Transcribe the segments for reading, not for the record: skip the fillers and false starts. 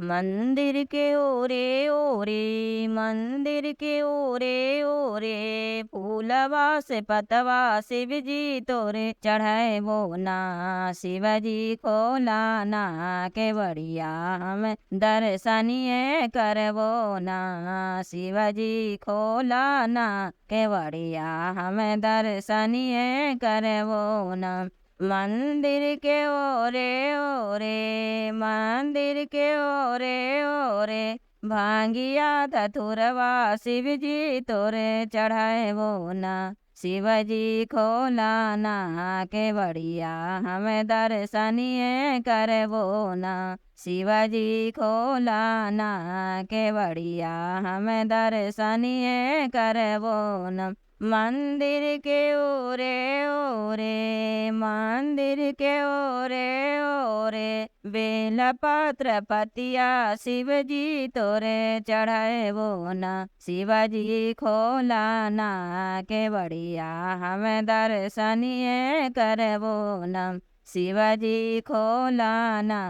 मंदिर के ओरे ओरे मंदिर के ओरे ओरे फूलवा से पतवा शिव जी तोरे चढ़े वो ना शिवजी खोला ना के बढ़िया हम दर्शनीय करवो ना शिवजी खोला ना के बढ़िया हम दर्शनीय करवो ना मंदिर के ओरे ओरे मंदिर के ओरे ओरे भांगिया धतुरवा शिव जी तोरे चढ़ाए वो ना शिवजी खोला ना के बढ़िया हम दर्शनीय करवो ना शिवजी खोला ना के बढ़िया हम दर्शनीय करवो ना मंदिर के ओरे ओरे मंदिर के ओरे ओरे बेलपत्र पतिया शिव जी तोरे चढ़े वो ना शिवजी खोला ना के बढ़िया हम दर्शनीय करवो ना शिवजी खोला ना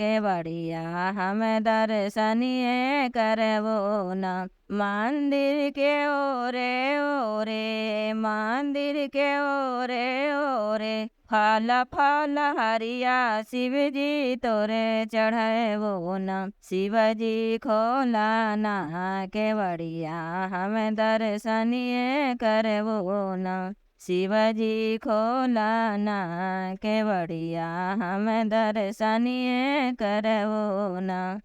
के बढ़िया हम दर्शनीय करवो ना मंदिर के ओरे ओरे मंदिर के ओरे ओरे फल फल हरिया शिव जी तोरे चढ़े वो ना शिवजी खोला ना के बढ़िया हम दर्शनीय करवो ना शिवजी खोला ना के बढ़िया हम दर्शनीय करवो ना।